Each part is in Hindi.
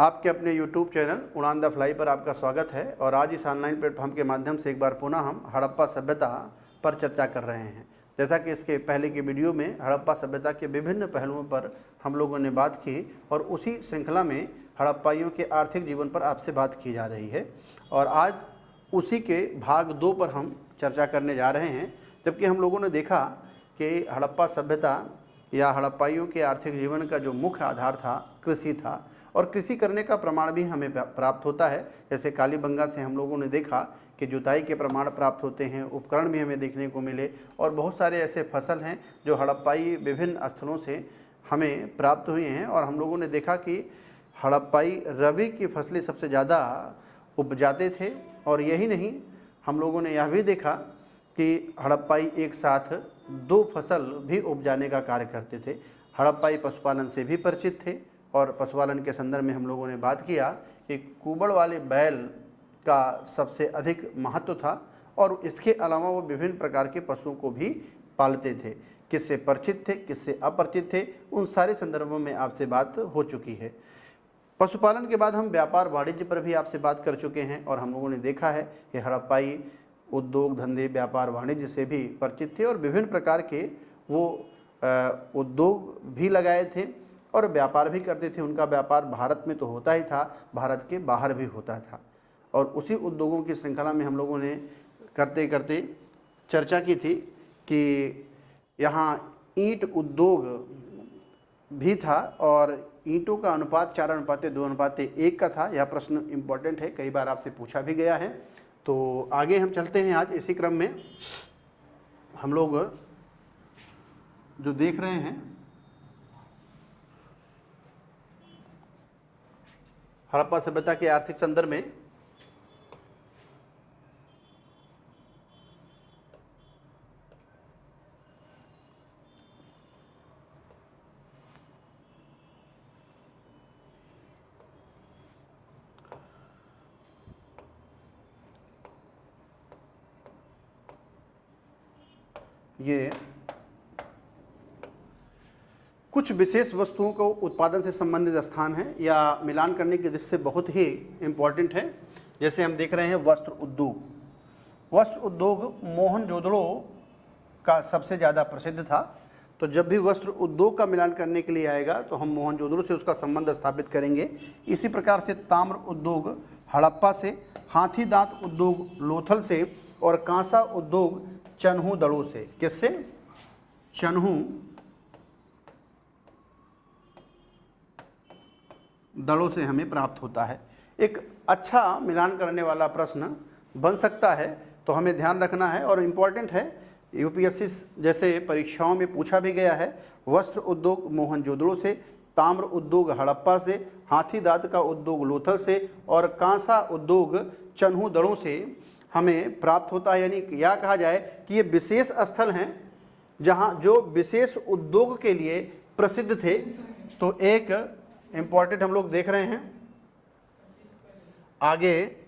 आपके अपने YouTube चैनल उड़ान द फ्लाई पर आपका स्वागत है। और आज इस ऑनलाइन प्लेटफॉर्म के माध्यम से एक बार पुनः हम हड़प्पा सभ्यता पर चर्चा कर रहे हैं। जैसा कि इसके पहले की वीडियो में हड़प्पा सभ्यता के विभिन्न पहलुओं पर हम लोगों ने बात की और उसी श्रृंखला में हड़प्पाइयों के आर्थिक जीवन पर आपसे बात की जा रही है। और आज उसी के भाग 2 पर हम चर्चा करने जा रहे हैं। जबकि हम लोगों ने देखा कि हड़प्पा सभ्यता या हड़प्पाइयों के आर्थिक जीवन का जो मुख्य आधार था कृषि था और कृषि करने का प्रमाण भी हमें प्राप्त होता है। जैसे कालीबंगा से हम लोगों ने देखा कि जुताई के प्रमाण प्राप्त होते हैं, उपकरण भी हमें देखने को मिले और बहुत सारे ऐसे फसल हैं जो हड़प्पाई विभिन्न स्थलों से हमें प्राप्त हुए हैं। और हम लोगों ने देखा कि हड़प्पाई रबी की फसलें सबसे ज़्यादा उपजाते थे। और यही नहीं, हम लोगों ने यह भी देखा कि हड़प्पाई एक साथ 2 फसल भी उपजाने का कार्य करते थे। हड़प्पाई पशुपालन से भी परिचित थे और पशुपालन के संदर्भ में हम लोगों ने बात किया कि कुबड़ वाले बैल का सबसे अधिक महत्व था और इसके अलावा वो विभिन्न प्रकार के पशुओं को भी पालते थे। किससे परिचित थे, किससे अपरिचित थे, उन सारे संदर्भों में आपसे बात हो चुकी है। पशुपालन के बाद हम व्यापार वाणिज्य पर भी आपसे बात कर चुके हैं और हम लोगों ने देखा है कि हड़प्पाई उद्योग धंधे व्यापार वाणिज्य से भी परिचित थे और विभिन्न प्रकार के वो उद्योग भी लगाए थे और व्यापार भी करते थे। उनका व्यापार भारत में तो होता ही था, भारत के बाहर भी होता था। और उसी उद्योगों की श्रृंखला में हम लोगों ने करते करते चर्चा की थी कि यहाँ ईंट उद्योग भी था और ईंटों का अनुपात 4:2:1 का था। यह प्रश्न इम्पॉर्टेंट है, कई बार आपसे पूछा भी गया है। तो आगे हम चलते हैं। आज इसी क्रम में हम लोग जो देख रहे हैं हड़प्पा सभ्यता के आर्थिक संदर्भ में ये कुछ विशेष वस्तुओं को उत्पादन से संबंधित स्थान है या मिलान करने की दृष्टि से बहुत ही इम्पॉर्टेंट है। जैसे हम देख रहे हैं वस्त्र उद्योग। वस्त्र उद्योग मोहनजोदड़ो का सबसे ज़्यादा प्रसिद्ध था। तो जब भी वस्त्र उद्योग का मिलान करने के लिए आएगा तो हम मोहनजोदड़ो से उसका संबंध स्थापित करेंगे। इसी प्रकार से ताम्र उद्योग हड़प्पा से, हाथी दांत उद्योग लोथल से और कांसा उद्योग चन्हू दड़ों से। किससे? चन्हू दड़ों से हमें प्राप्त होता है। एक अच्छा मिलान करने वाला प्रश्न बन सकता है, तो हमें ध्यान रखना है और इम्पॉर्टेंट है। यूपीएससी जैसे परीक्षाओं में पूछा भी गया है। वस्त्र उद्योग मोहनजोदड़ो से, ताम्र उद्योग हड़प्पा से, हाथी दांत का उद्योग लोथल से और कांसा उद्योग चन्हू दड़ों से हमें प्राप्त होता है। यानी यह कहा जाए कि ये विशेष स्थल हैं जहाँ जो विशेष उद्योग के लिए प्रसिद्ध थे। तो एक इम्पॉर्टेंट हम लोग देख रहे हैं आगे,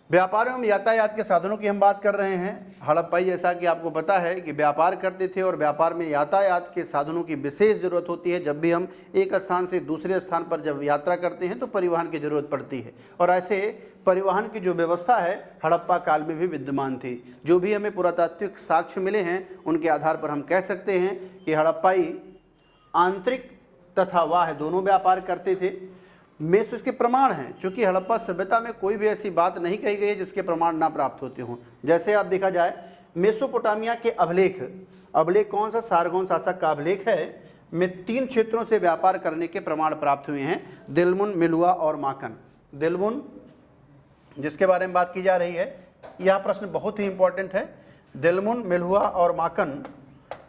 व्यापार एवं यातायात के साधनों की हम बात कर रहे हैं। हड़प्पाई जैसा कि आपको पता है कि व्यापार करते थे और व्यापार में यातायात के साधनों की विशेष ज़रूरत होती है। जब भी हम एक स्थान से दूसरे स्थान पर जब यात्रा करते हैं तो परिवहन की ज़रूरत पड़ती है और ऐसे परिवहन की जो व्यवस्था है हड़प्पा काल में भी विद्यमान थी। जो भी हमें पुरातात्विक साक्ष्य मिले हैं उनके आधार पर हम कह सकते हैं कि हड़प्पाई आंतरिक तथा बाह्य दोनों व्यापार करते थे। में उसके प्रमाण हैं, क्योंकि हड़प्पा सभ्यता में कोई भी ऐसी बात नहीं कही गई है जिसके प्रमाण ना प्राप्त होते हों। जैसे आप देखा जाए मेसोपोटामिया के अभिलेख कौन सा? सारगोन शासक का अभिलेख है, में 3 क्षेत्रों से व्यापार करने के प्रमाण प्राप्त हुए हैं, दिलमुन, मिलुआ और माकन। दिलमुन जिसके बारे में बात की जा रही है, यह प्रश्न बहुत ही इंपॉर्टेंट है। दिलमुन, मिलुआ और माकन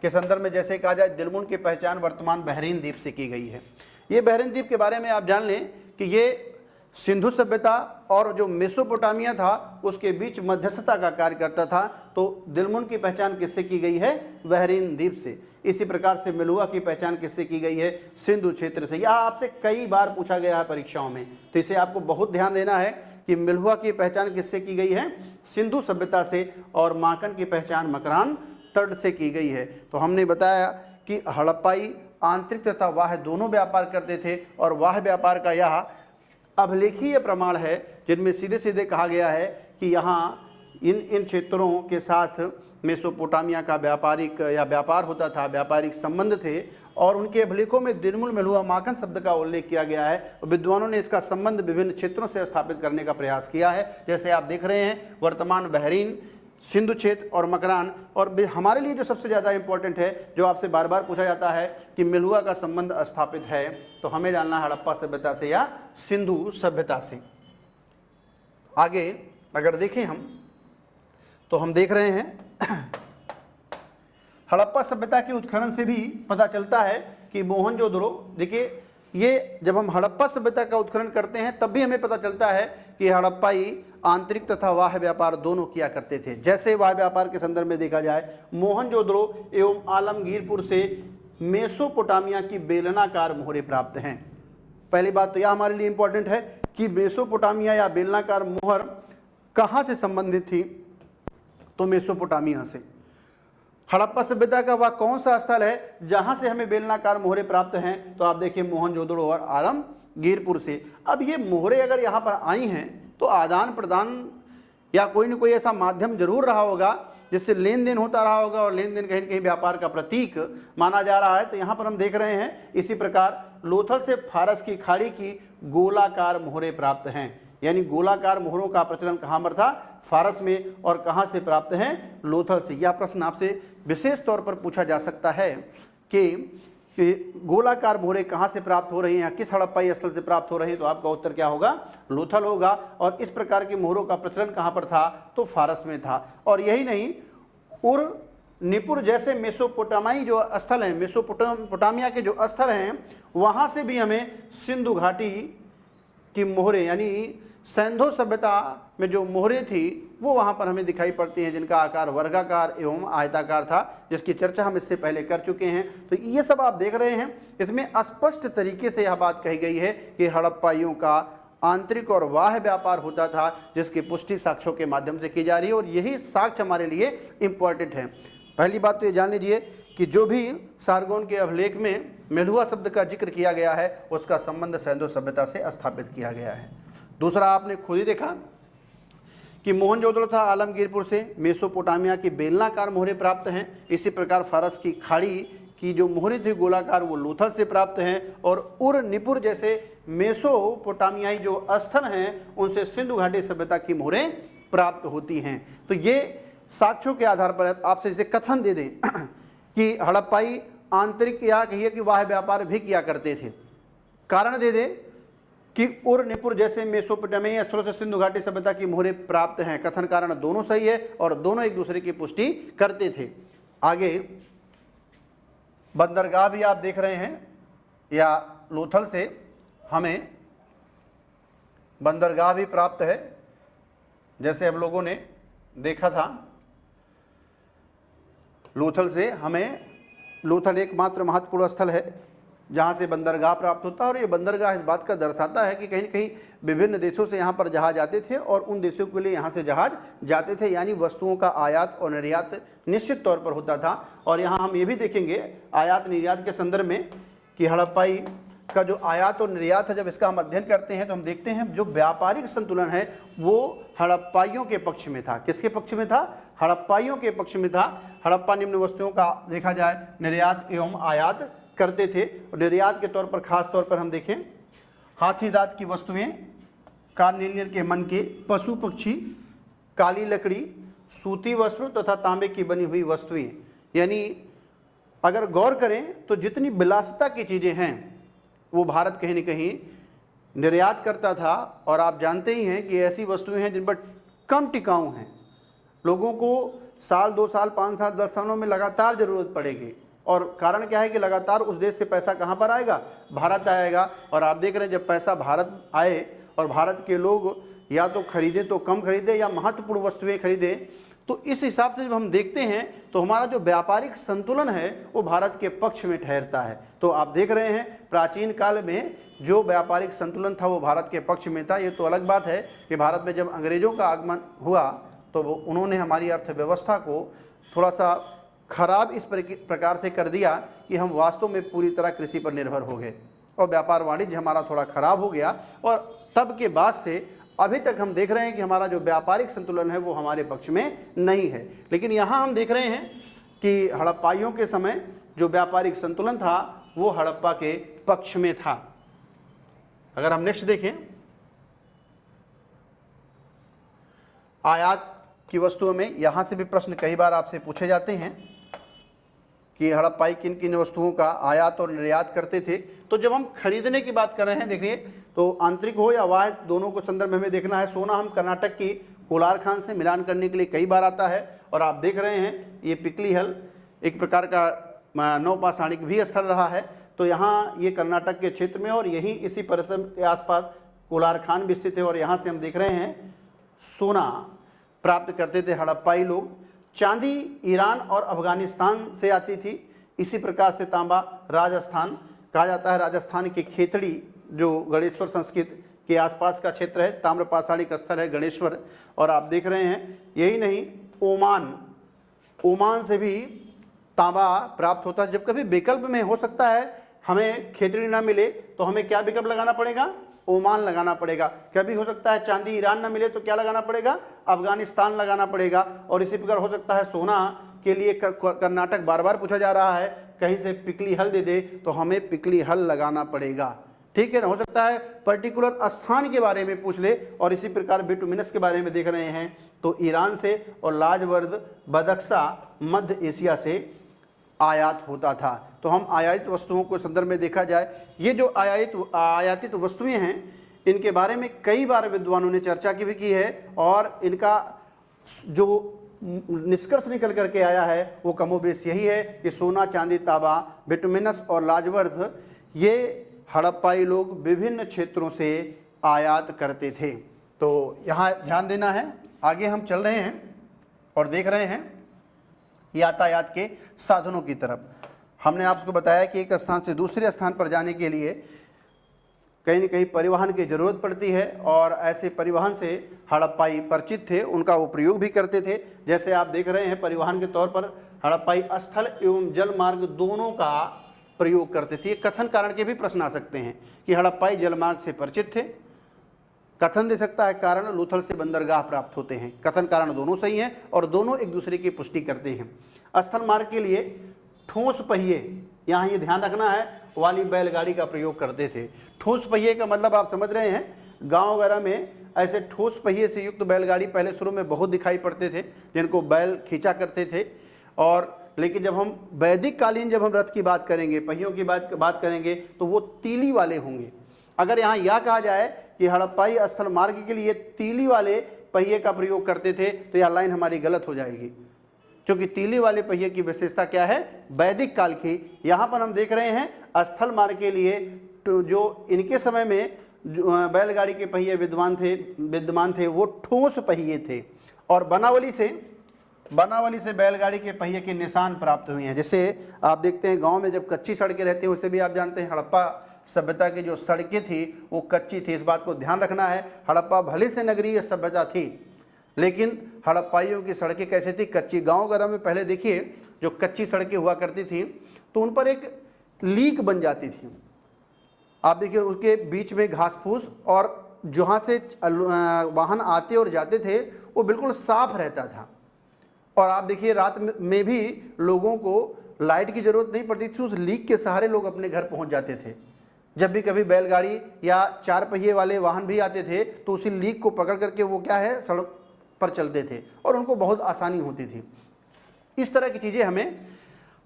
के संदर्भ में जैसे कहा जाए, दिलमुन की पहचान वर्तमान बहरीन द्वीप से की गई है। ये बहरीन द्वीप के बारे में आप जान लें कि ये सिंधु सभ्यता और जो मेसोपोटामिया था उसके बीच मध्यस्थता का कार्य करता था। तो दिलमुन की पहचान किससे की गई है? बहरीन द्वीप से। इसी प्रकार से मिलुआ की पहचान किससे की गई है? सिंधु क्षेत्र से। यह आपसे कई बार पूछा गया है परीक्षाओं में, तो इसे आपको बहुत ध्यान देना है कि मिलुआ की पहचान किससे की गई है? सिंधु सभ्यता से, और माकन की पहचान मकरान तट से की गई है। तो हमने बताया कि हड़प्पाई आंतरिक तथा बाह्य दोनों व्यापार करते थे और बाह्य व्यापार का यह अभिलेखीय प्रमाण है जिनमें सीधे सीधे कहा गया है कि यहाँ इन क्षेत्रों के साथ मेसोपोटामिया का व्यापारिक या व्यापार होता था, व्यापारिक संबंध थे और उनके अभिलेखों में दिनमुल मेलुहा माकन शब्द का उल्लेख किया गया है। विद्वानों ने इसका संबंध विभिन्न क्षेत्रों से स्थापित करने का प्रयास किया है। जैसे आप देख रहे हैं वर्तमान बहरीन, सिंधु क्षेत्र और मकरान। और हमारे लिए जो सबसे ज़्यादा इंपॉर्टेंट है, जो आपसे बार बार पूछा जाता है कि मेलुहा का संबंध स्थापित है, तो हमें जानना हड़प्पा सभ्यता से या सिंधु सभ्यता से। आगे अगर देखें हम तो हम देख रहे हैं हड़प्पा सभ्यता के उत्खनन से भी पता चलता है कि मोहनजोदड़ो, देखिए ये जब हम हड़प्पा सभ्यता का उत्खनन करते हैं तब भी हमें पता चलता है कि हड़प्पाई आंतरिक तथा बाह्य व्यापार दोनों किया करते थे। जैसे बाह्य व्यापार के संदर्भ में देखा जाए, मोहनजोदड़ो एवं आलमगीरपुर से मेसोपोटामिया की बेलनाकार मोहरें प्राप्त हैं। पहली बात तो यह हमारे लिए इंपॉर्टेंट है कि मेसोपोटामिया या बेलनाकार मोहर कहाँ से संबंधित थी, तो मेसोपोटामिया से। हड़प्पा सभ्यता का वह कौन सा स्थल है जहां से हमें बेलनाकार मोहरें प्राप्त हैं, तो आप देखिए मोहनजोदड़ो और आलमगीरपुर से। अब ये मोहरें अगर यहाँ पर आई हैं तो आदान प्रदान या कोई न कोई ऐसा माध्यम जरूर रहा होगा जिससे लेन देन होता रहा होगा और लेन देन कहीं न कहीं व्यापार का प्रतीक माना जा रहा है। तो यहाँ पर हम देख रहे हैं इसी प्रकार लोथल से फारस की खाड़ी की गोलाकार मोहरें प्राप्त हैं। यानी गोलाकार मोहरों का प्रचलन कहाँ पर था, फारस में, और कहाँ से प्राप्त हैं, लोथल से। यह प्रश्न आपसे विशेष तौर पर पूछा जा सकता है कि गोलाकार मोहरें कहाँ से प्राप्त हो रही हैं, किस हड़प्पाई स्थल से प्राप्त हो रही हैं, तो आपका उत्तर क्या होगा, लोथल होगा। और इस प्रकार की मोहरों का प्रचलन कहाँ पर था, तो फारस में था। और यही नहीं, उर निपुर जैसे मेसोपोटामाई जो स्थल हैं, मेसोपोटामिया के जो स्थल हैं, वहाँ से भी हमें सिंधु घाटी की मोहरें यानी सैंधो सभ्यता में जो मोहरें थी वो वहाँ पर हमें दिखाई पड़ती हैं, जिनका आकार वर्गाकार एवं आयताकार था, जिसकी चर्चा हम इससे पहले कर चुके हैं। तो ये सब आप देख रहे हैं, इसमें स्पष्ट तरीके से यह बात कही गई है कि हड़प्पाइयों का आंतरिक और बाह्य व्यापार होता था, जिसकी पुष्टि साक्ष्यों के माध्यम से की जा रही है। और यही साक्ष्य हमारे लिए इम्पॉर्टेंट है। पहली बात तो ये जान लीजिए कि जो भी सारगोन के अभिलेख में मेलुहा शब्द का जिक्र किया गया है उसका संबंध सैंधो सभ्यता से स्थापित किया गया है। दूसरा, आपने खुद ही देखा कि मोहनजोदड़ो तथा आलमगीरपुर से मेसोपोटामिया की बेलनाकार मोहरें प्राप्त हैं। इसी प्रकार फारस की खाड़ी की जो मोहरें थी गोलाकार, वो लोथल से प्राप्त हैं। और उर निपुर जैसे मेसोपोटामियाई जो स्थल हैं उनसे सिंधु घाटी सभ्यता की मोहरें प्राप्त होती हैं। तो ये साक्ष्यों के आधार पर आपसे इसे कथन दे दें कि हड़प्पाई आंतरिक या कहिए कि बाह्य व्यापार भी किया करते थे। कारण दे दें कि उर निपुर जैसे मेसोपोटामियाई स्थलों से सिंधु घाटी सभ्यता की मोहरें प्राप्त हैं। कथन कारण दोनों सही है और दोनों एक दूसरे की पुष्टि करते थे। आगे बंदरगाह भी आप देख रहे हैं, या लोथल से हमें बंदरगाह भी प्राप्त है। जैसे हम लोगों ने देखा था, लोथल से हमें, लोथल एकमात्र महत्वपूर्ण स्थल है जहाँ से बंदरगाह प्राप्त होता है। और ये बंदरगाह इस बात का दर्शाता है कि कहीं न कहीं विभिन्न देशों से यहाँ पर जहाज आते थे और उन देशों के लिए यहाँ से जहाज जाते थे, यानी वस्तुओं का आयात और निर्यात निश्चित तौर पर होता था। और यहाँ हम ये भी देखेंगे आयात निर्यात के संदर्भ में कि हड़प्पाई का जो आयात और निर्यात है, जब इसका हम अध्ययन करते हैं तो हम देखते हैं जो व्यापारिक संतुलन है वो हड़प्पाइयों के पक्ष में था। किसके पक्ष में था, हड़प्पाइयों के पक्ष में था। हड़प्पा निम्न वस्तुओं का देखा जाए निर्यात एवं आयात करते थे। और निर्यात के तौर पर खास तौर पर हम देखें हाथी दांत की वस्तुएं, कार्नेलियन के मन के, पशु पक्षी, काली लकड़ी, सूती वस्त्र तथा तांबे की बनी हुई वस्तुएं। यानी अगर गौर करें तो जितनी विलासिता की चीज़ें हैं वो भारत कहीं न कहीं निर्यात करता था। और आप जानते ही हैं कि ऐसी वस्तुएं हैं जिन पर कम टिकाऊ हैं, लोगों को साल 2 साल 5 साल 10 सालों में लगातार ज़रूरत पड़ेगी। और कारण क्या है कि लगातार उस देश से पैसा कहाँ पर आएगा, भारत आएगा। और आप देख रहे हैं जब पैसा भारत आए और भारत के लोग या तो खरीदें तो कम खरीदें या महत्वपूर्ण वस्तुएं खरीदें, तो इस हिसाब से जब हम देखते हैं तो हमारा जो व्यापारिक संतुलन है वो भारत के पक्ष में ठहरता है। तो आप देख रहे हैं प्राचीन काल में जो व्यापारिक संतुलन था वो भारत के पक्ष में था। ये तो अलग बात है कि भारत में जब अंग्रेज़ों का आगमन हुआ तो उन्होंने हमारी अर्थव्यवस्था को थोड़ा सा खराब इस प्रकार से कर दिया कि हम वास्तव में पूरी तरह कृषि पर निर्भर हो गए और व्यापार वाणिज्य हमारा थोड़ा खराब हो गया। और तब के बाद से अभी तक हम देख रहे हैं कि हमारा जो व्यापारिक संतुलन है वो हमारे पक्ष में नहीं है। लेकिन यहाँ हम देख रहे हैं कि हड़प्पाइयों के समय जो व्यापारिक संतुलन था वो हड़प्पा के पक्ष में था। अगर हम नेक्स्ट देखें, आयात की वस्तुओं में यहाँ से भी प्रश्न कई बार आपसे पूछे जाते हैं कि हड़प्पाई किन किन वस्तुओं का आयात और निर्यात करते थे। तो जब हम खरीदने की बात कर रहे हैं, देखिए, तो आंतरिक हो या बाह्य दोनों को संदर्भ में देखना है। सोना हम कर्नाटक की कोलार खान से मिलान करने के लिए कई बार आता है और आप देख रहे हैं ये पिकली हल एक प्रकार का नौपाषाणिक भी स्थल रहा है। तो यहाँ ये कर्नाटक के क्षेत्र में और यहीं इसी परिसर के आसपास कोलार खान भी स्थित है और यहाँ से हम देख रहे हैं सोना प्राप्त करते थे हड़प्पाई लोग। चांदी ईरान और अफगानिस्तान से आती थी। इसी प्रकार से तांबा राजस्थान कहा जाता है। राजस्थान की खेतड़ी जो गणेश्वर संस्कृत के आसपास का क्षेत्र है, ताम्रपाषाणिक स्थल है गणेश्वर। और आप देख रहे हैं यही नहीं, ओमान से भी तांबा प्राप्त होता है। जब कभी विकल्प में हो सकता है हमें खेतड़ी ना मिले तो हमें क्या विकल्प लगाना पड़ेगा, ओमान लगाना पड़ेगा। कभी हो सकता है चांदी ईरान ना मिले तो क्या लगाना पड़ेगा, अफगानिस्तान लगाना पड़ेगा। और इसी प्रकार हो सकता है सोना के लिए कर्नाटक बार बार पूछा जा रहा है, कहीं से पिकली हल दे दे तो हमें पिकली हल लगाना पड़ेगा। ठीक है ना, हो सकता है पर्टिकुलर स्थान के बारे में पूछ ले और इसी प्रकार बिटुमिनस के बारे में देख रहे हैं तो ईरान से और लाजवर्द बदख्शा मध्य एशिया से आयात होता था। तो हम आयातित वस्तुओं को संदर्भ में देखा जाए, ये जो आयातित वस्तुएं हैं इनके बारे में कई बार विद्वानों ने चर्चा की भी की है और इनका जो निष्कर्ष निकल करके आया है वो कमोबेश यही है कि सोना, चांदी, तांबा, बिटुमिनस और लाजवर्द ये हड़प्पाई लोग विभिन्न क्षेत्रों से आयात करते थे। तो यहाँ ध्यान देना है। आगे हम चल रहे हैं और देख रहे हैं यातायात के साधनों की तरफ। हमने आपको बताया कि एक स्थान से दूसरे स्थान पर जाने के लिए कहीं न कहीं परिवहन की जरूरत पड़ती है और ऐसे परिवहन से हड़प्पाई परिचित थे, उनका वो प्रयोग भी करते थे। जैसे आप देख रहे हैं परिवहन के तौर पर हड़प्पाई स्थल एवं जल मार्ग दोनों का प्रयोग करते थे। कथन कारण के भी प्रश्न आ सकते हैं कि हड़प्पाई जलमार्ग से परिचित थे। कथन दे सकता है कारण लूथल से बंदरगाह प्राप्त होते हैं। कथन कारण दोनों सही हैं और दोनों एक दूसरे की पुष्टि करते हैं। स्थल मार्ग के लिए ठोस पहिए, यहाँ ये ध्यान रखना है, वाली बैलगाड़ी का प्रयोग करते थे। ठोस पहिए का मतलब आप समझ रहे हैं, गांव वगैरह में ऐसे ठोस पहिए से युक्त बैलगाड़ी पहले शुरू में बहुत दिखाई पड़ते थे जिनको बैल खींचा करते थे। और लेकिन जब हम वैदिक कालीन जब हम रथ की बात करेंगे, पहियों की बात करेंगे तो वो तीली वाले होंगे। अगर यहाँ यह कहा जाए कि हड़प्पाई स्थल मार्ग के लिए तीली वाले पहिए का प्रयोग करते थे तो यह लाइन हमारी गलत हो जाएगी, क्योंकि तीली वाले पहिए की विशेषता क्या है, वैदिक काल की। यहाँ पर हम देख रहे हैं स्थल मार्ग के लिए जो इनके समय में जो बैलगाड़ी के पहिए विद्यमान थे वो ठोस पहिए थे। और बनावली से बैलगाड़ी के पहिए के निशान प्राप्त हुए हैं। जैसे आप देखते हैं गांव में जब कच्ची सड़कें रहती हैं, उसे भी आप जानते हैं हड़प्पा सभ्यता की जो सड़कें थी वो कच्ची थी। इस बात को ध्यान रखना है। हड़प्पा भले से नगरीय सभ्यता थी लेकिन हड़प्पाइयों की सड़कें कैसे थी, कच्ची। गांव वगैरह में पहले देखिए जो कच्ची सड़कें हुआ करती थी तो उन पर एक लीक बन जाती थी। आप देखिए उसके बीच में घास फूस और जहाँ से वाहन आते और जाते थे वो बिल्कुल साफ रहता था। और आप देखिए रात में भी लोगों को लाइट की ज़रूरत नहीं पड़ती थी, उस लीक के सहारे लोग अपने घर पहुंच जाते थे। जब भी कभी बैलगाड़ी या चार पहिए वाले वाहन भी आते थे तो उसी लीक को पकड़ करके वो क्या है सड़क पर चलते थे और उनको बहुत आसानी होती थी। इस तरह की चीज़ें हमें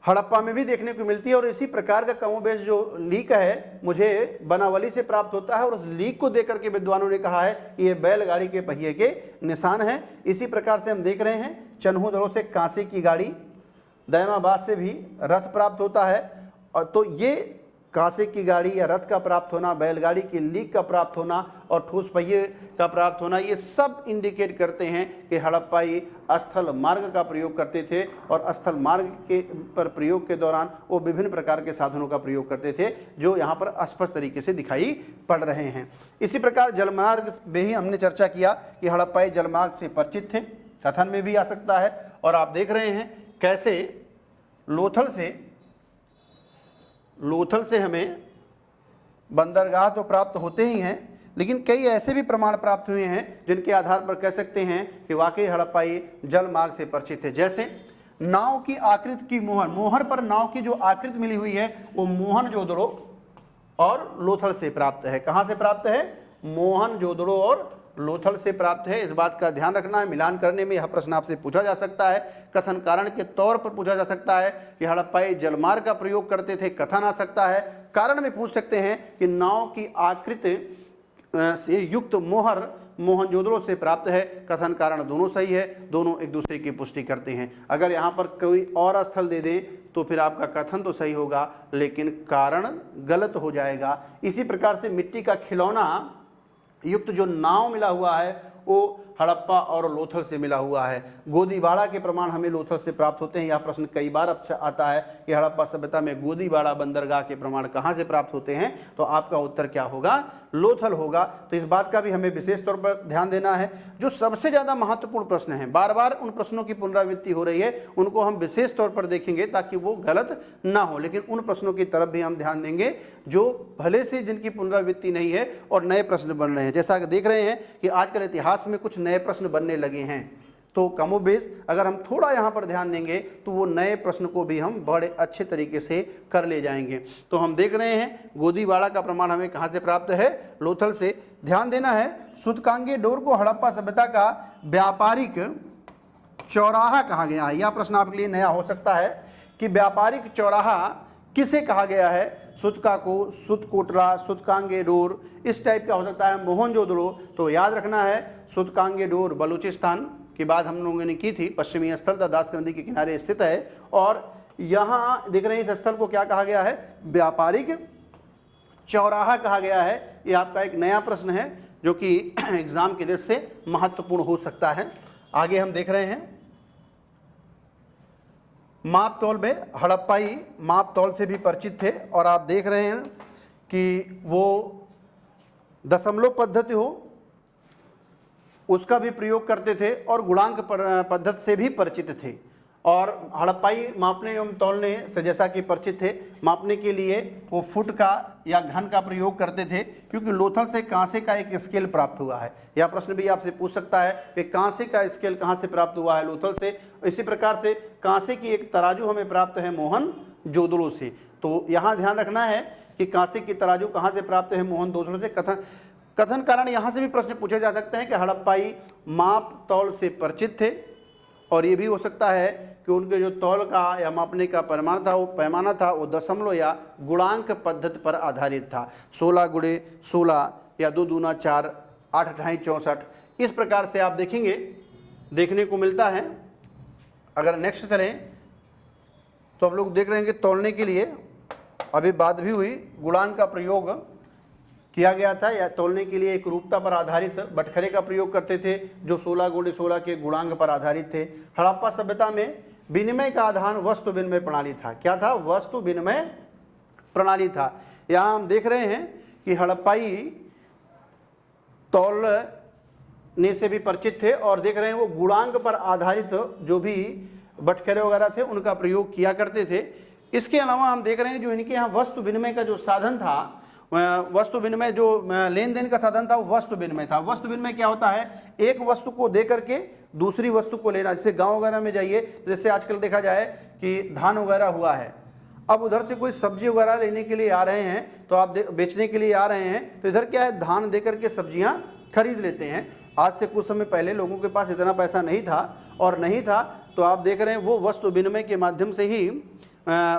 हड़प्पा में भी देखने को मिलती है। और इसी प्रकार का कमोबेश जो लीक है मुझे बनावली से प्राप्त होता है और उस लीक को देख करके विद्वानों ने कहा है कि ये बैलगाड़ी के पहिए के निशान हैं। इसी प्रकार से हम देख रहे हैं चन्हूदड़ों से कांसे की गाड़ी, दैमाबाद से भी रथ प्राप्त होता है। और तो ये कांसे की गाड़ी या रथ का प्राप्त होना, बैलगाड़ी की लीक का प्राप्त होना और ठोस पहिए का प्राप्त होना, ये सब इंडिकेट करते हैं कि हड़प्पाई स्थल मार्ग का प्रयोग करते थे। और स्थल मार्ग के पर प्रयोग के दौरान वो विभिन्न प्रकार के साधनों का प्रयोग करते थे जो यहाँ पर स्पष्ट तरीके से दिखाई पड़ रहे हैं। इसी प्रकार जलमार्ग में ही हमने चर्चा किया कि हड़प्पाई जलमार्ग से परिचित थे, कथन में भी आ सकता है। और आप देख रहे हैं कैसे लोथल से हमें बंदरगाह तो प्राप्त होते ही हैं, लेकिन कई ऐसे भी प्रमाण प्राप्त हुए हैं जिनके आधार पर कह सकते हैं कि वाकई हड़प्पाई जल मार्ग से परिचित है। जैसे नाव की आकृति की मोहर पर नाव की जो आकृति मिली हुई है वो मोहनजोदड़ो और लोथल से प्राप्त है। कहाँ से प्राप्त है? मोहनजोदड़ो और लोथल से प्राप्त है। इस बात का ध्यान रखना है। मिलान करने में यह प्रश्न आपसे पूछा जा सकता है, कथन कारण के तौर पर पूछा जा सकता है कि हड़प्पाई जलमार्ग का प्रयोग करते थे, कथन आ सकता है। कारण में पूछ सकते हैं कि नाव की आकृति से युक्त मोहर मोहनजोदड़ो से प्राप्त है, कथन कारण दोनों सही है, दोनों एक दूसरे की पुष्टि करते हैं। अगर यहाँ पर कोई और स्थल दे दें तो फिर आपका कथन तो सही होगा लेकिन कारण गलत हो जाएगा। इसी प्रकार से मिट्टी का खिलौना युक्त जो नाव मिला हुआ है वो हड़प्पा और लोथल से मिला हुआ है। गोदीबाड़ा के प्रमाण हमें लोथल से प्राप्त होते हैं। यह प्रश्न कई बार आता है कि हड़प्पा सभ्यता में गोदीबाड़ा बंदरगाह के प्रमाण कहाँ से प्राप्त होते हैं, तो आपका उत्तर क्या होगा? लोथल होगा। तो इस बात का भी हमें विशेष तौर पर ध्यान देना है। जो सबसे ज़्यादा महत्वपूर्ण प्रश्न है, बार बार उन प्रश्नों की पुनरावृत्ति हो रही है, उनको हम विशेष तौर पर देखेंगे ताकि वो गलत ना हो, लेकिन उन प्रश्नों की तरफ भी हम ध्यान देंगे जो भले से जिनकी पुनरावृत्ति नहीं है और नए प्रश्न बन रहे हैं। जैसा कि देख रहे हैं कि आजकल इतिहास में कुछ नए प्रश्न बनने लगे हैं, तो कमोबेश अगर हम थोड़ा यहाँ पर ध्यान देंगे तो वो नए प्रश्न को भी हम बड़े अच्छे तरीके से कर ले जाएंगे। तो हम देख रहे हैं गोदीबाड़ा का प्रमाण हमें कहाँ से प्राप्त है? लोथल से। ध्यान देना है, सूतकांगे डोर को हड़प्पा सभ्यता का व्यापारिक चौराहा कहा गया है। यह प्रश्न आपके लिए नया हो सकता है कि व्यापारिक चौराहा किसे कहा गया है? सुतका को, सुतकोटरा, सुतकांगे डोर, इस टाइप का हो सकता है। मोहनजोदड़ो, तो याद रखना है सुतकांगे डोर बलूचिस्तान की बात हम लोगों ने की थी, पश्चिमी स्थल था, दास नदी के किनारे स्थित है। और यहाँ देख रहे हैं इस स्थल को क्या कहा गया है? व्यापारिक चौराहा कहा गया है। ये आपका एक नया प्रश्न है जो कि एग्जाम की दृष्टि से महत्वपूर्ण हो सकता है। आगे हम देख रहे हैं माप तौल में हड़प्पाई माप तौल से भी परिचित थे और आप देख रहे हैं कि वो दशमलव पद्धति हो उसका भी प्रयोग करते थे और गुणांक पद्धति से भी परिचित थे। और हड़प्पाई मापने एवं तौलने से जैसा कि परिचित थे, मापने के लिए वो फुट का या घन का प्रयोग करते थे, क्योंकि लोथल से कांसे का एक स्केल प्राप्त हुआ है। यह प्रश्न भी आपसे पूछ सकता है कि कांसे का स्केल कहाँ से प्राप्त हुआ है? लोथल से। इसी प्रकार से कांसे की एक तराजू हमें प्राप्त है मोहनजोदड़ो से। तो यहाँ ध्यान रखना है कि कांसे की तराजू कहाँ से प्राप्त है? मोहनजोदड़ो से। कथन कारण यहाँ से भी प्रश्न पूछे जा सकते हैं कि हड़प्पाई माप तौल से परिचित थे, और ये भी हो सकता है कि उनके जो तौल का या मापने का पैमाना था वो दशमलव या गुणांक पद्धति पर आधारित था। 16 गुणे 16 या 2 दूना 4, 8 अठाई 64, इस प्रकार से आप देखेंगे देखने को मिलता है। अगर नेक्स्ट करें तो आप लोग देख रहे हैं कि तौलने के लिए अभी बात भी हुई, गुणांक का प्रयोग किया गया था, या तौलने के लिए एक रूपता पर आधारित बटखरे का प्रयोग करते थे जो 16 गुणे 16 के गुणांक पर आधारित थे। हड़प्पा सभ्यता में विनिमय का आधार वस्तु विनिमय प्रणाली था। क्या था? वस्तु विनिमय प्रणाली था। यहाँ हम देख रहे हैं कि हड़प्पाई तौलने से भी परिचित थे और देख रहे हैं वो गुणांक पर आधारित जो भी बटखरे वगैरह थे उनका प्रयोग किया करते थे। इसके अलावा हम देख रहे हैं जो इनके यहाँ वस्तु विनिमय का जो साधन था, वस्तु विनिमय जो लेन देन का साधन था वो वस्तु विनिमय था। वस्तु विनिमय क्या होता है? एक वस्तु को दे करके दूसरी वस्तु को लेना। जैसे गांव वगैरह में जाइए, जैसे आजकल देखा जाए कि धान वगैरह हुआ है, अब उधर से कोई सब्जी वगैरह लेने के लिए आ रहे हैं, तो आप बेचने के लिए आ रहे हैं, तो इधर क्या है, धान दे करके सब्जियां खरीद लेते हैं। आज से कुछ समय पहले लोगों के पास इतना पैसा नहीं था, और नहीं था तो आप देख रहे हैं वो वस्तु विनिमय के माध्यम से ही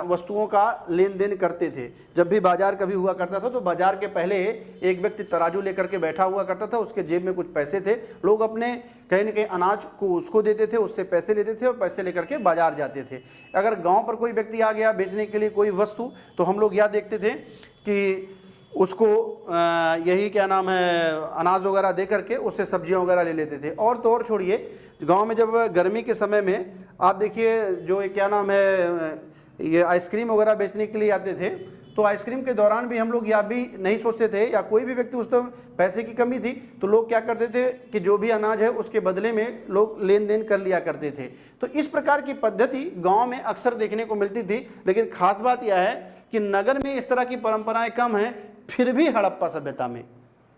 वस्तुओं का लेन देन करते थे। जब भी बाजार कभी हुआ करता था तो बाजार के पहले एक व्यक्ति तराजू लेकर के बैठा हुआ करता था, उसके जेब में कुछ पैसे थे, लोग अपने कहीं न कहीं अनाज को उसको देते थे, उससे पैसे लेते थे और पैसे लेकर के बाजार जाते थे। अगर गांव पर कोई व्यक्ति आ गया बेचने के लिए कोई वस्तु, तो हम लोग यह देखते थे कि उसको यही क्या नाम है अनाज वगैरह दे करके उससे सब्जियां वगैरह ले लेते थे। और तो और छोड़िए, गांव में जब गर्मी के समय में आप देखिए जो क्या नाम है ये आइसक्रीम वगैरह बेचने के लिए आते थे, तो आइसक्रीम के दौरान भी हम लोग यह भी नहीं सोचते थे, या कोई भी व्यक्ति उस तो पैसे की कमी थी तो लोग क्या करते थे कि जो भी अनाज है उसके बदले में लोग लेन देन कर लिया करते थे। तो इस प्रकार की पद्धति गांव में अक्सर देखने को मिलती थी। लेकिन खास बात यह है कि नगर में इस तरह की परंपराएं कम हैं, फिर भी हड़प्पा सभ्यता में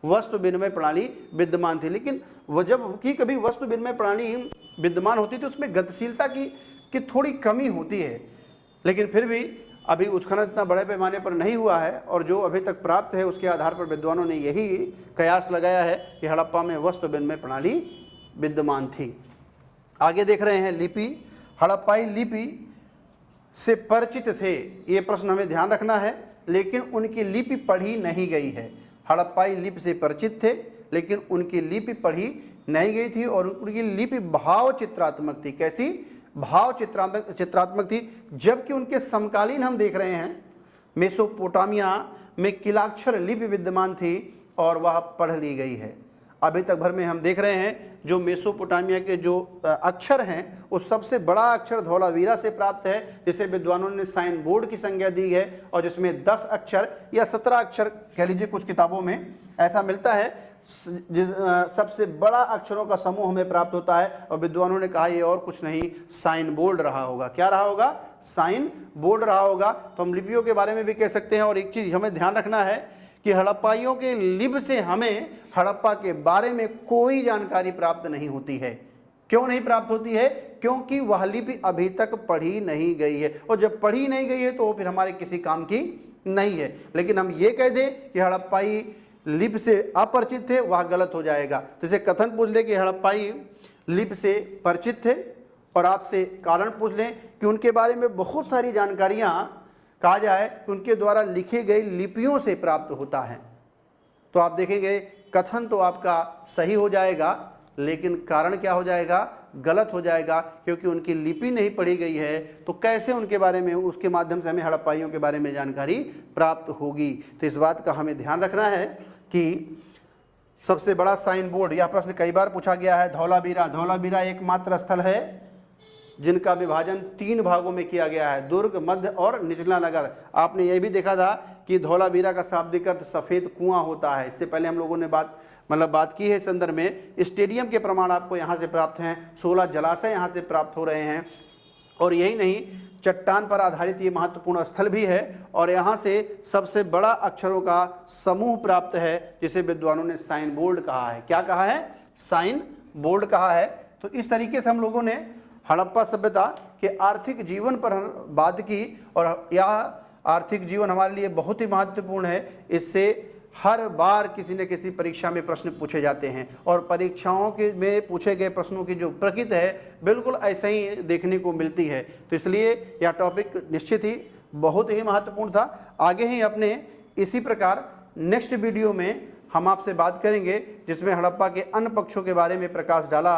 वस्तु विनिमय प्रणाली विद्यमान थी। लेकिन वह जब कि कभी वस्तु विनिमय प्रणाली विद्यमान होती थी उसमें गतिशीलता की थोड़ी कमी होती है, लेकिन फिर भी अभी उत्खनन इतना बड़े पैमाने पर नहीं हुआ है, और जो अभी तक प्राप्त है उसके आधार पर विद्वानों ने यही कयास लगाया है कि हड़प्पा में वस्तु विनिमय प्रणाली विद्यमान थी। आगे देख रहे हैं लिपि। हड़प्पाई लिपि से परिचित थे, ये प्रश्न हमें ध्यान रखना है, लेकिन उनकी लिपि पढ़ी नहीं गई है। हड़प्पाई लिपि से परिचित थे लेकिन उनकी लिपि पढ़ी नहीं गई थी, और उनकी लिपि भाव चित्रात्मक थी। कैसी? भाव चित्रात्मक थी। जबकि उनके समकालीन हम देख रहे हैं मेसोपोटामिया में किलाक्षर लिपि विद्यमान थी और वह पढ़ ली गई है। अभी तक भर में हम देख रहे हैं जो मेसोपोटामिया के जो अक्षर हैं वो सबसे बड़ा अक्षर धौलावीरा से प्राप्त है, जिसे विद्वानों ने साइन बोर्ड की संज्ञा दी है, और जिसमें 10 अक्षर या 17 अक्षर कह लीजिए, कुछ किताबों में ऐसा मिलता है। सबसे बड़ा अक्षरों का समूह हमें प्राप्त होता है, और विद्वानों ने कहा ये और कुछ नहीं, साइन बोर्ड रहा होगा। क्या रहा होगा? साइन बोर्ड रहा होगा। तो हम लिपियों के बारे में भी कह सकते हैं। और एक चीज हमें ध्यान रखना है कि हड़प्पाइयों के लिपि से हमें हड़प्पा के बारे में कोई जानकारी प्राप्त नहीं होती है। क्यों नहीं प्राप्त होती है? क्योंकि वह लिपि अभी तक पढ़ी नहीं गई है, और जब पढ़ी नहीं गई है तो फिर हमारे किसी काम की नहीं है। लेकिन हम ये कह दें कि हड़प्पाई लिपि से अपरिचित थे, वह गलत हो जाएगा। तो इसे कथन पूछ ले कि हड़प्पाई लिपि से परिचित थे, और आपसे कारण पूछ लें कि उनके बारे में बहुत सारी जानकारियाँ कहा जाए कि उनके द्वारा लिखी गई लिपियों से प्राप्त होता है। तो आप देखेंगे कथन तो आपका सही हो जाएगा, लेकिन कारण क्या हो जाएगा? गलत हो जाएगा, क्योंकि उनकी लिपि नहीं पढ़ी गई है। तो कैसे उनके बारे में, उसके माध्यम से हमें हड़प्पाइयों के बारे में जानकारी प्राप्त होगी? तो इस बात का हमें ध्यान रखना है कि सबसे बड़ा साइन बोर्ड, यह प्रश्न कई बार पूछा गया है। धौलावीरा, धौलावीरा एकमात्र स्थल है जिनका विभाजन 3 भागों में किया गया है, दुर्ग, मध्य और निचला नगर। आपने यह भी देखा था कि धौलावीरा का शाब्दिक अर्थ सफ़ेद कुआं होता है। इससे पहले हम लोगों ने बात की है इस संदर्भ में। स्टेडियम के प्रमाण आपको यहाँ से प्राप्त हैं, 16 जलाशय यहाँ से प्राप्त हो रहे हैं, और यही नहीं, चट्टान पर आधारित ये महत्वपूर्ण स्थल भी है, और यहाँ से सबसे बड़ा अक्षरों का समूह प्राप्त है, जिसे विद्वानों ने साइन बोर्ड कहा है। क्या कहा है? साइन बोर्ड कहा है। तो इस तरीके से हम लोगों ने हड़प्पा सभ्यता के आर्थिक जीवन पर बात की, और यह आर्थिक जीवन हमारे लिए बहुत ही महत्वपूर्ण है। इससे हर बार किसी न किसी परीक्षा में प्रश्न पूछे जाते हैं, और परीक्षाओं के में पूछे गए प्रश्नों की जो प्रकृति है बिल्कुल ऐसे ही देखने को मिलती है। तो इसलिए यह टॉपिक निश्चित ही बहुत ही महत्वपूर्ण था। आगे ही अपने इसी प्रकार नेक्स्ट वीडियो में हम आपसे बात करेंगे, जिसमें हड़प्पा के अन्य पक्षों के बारे में प्रकाश डाला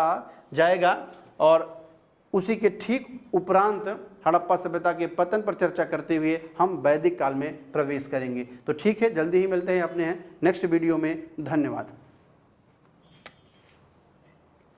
जाएगा, और उसी के ठीक उपरांत हड़प्पा सभ्यता के पतन पर चर्चा करते हुए हम वैदिक काल में प्रवेश करेंगे। तो ठीक है, जल्दी ही मिलते हैं अपने नेक्स्ट वीडियो में। धन्यवाद।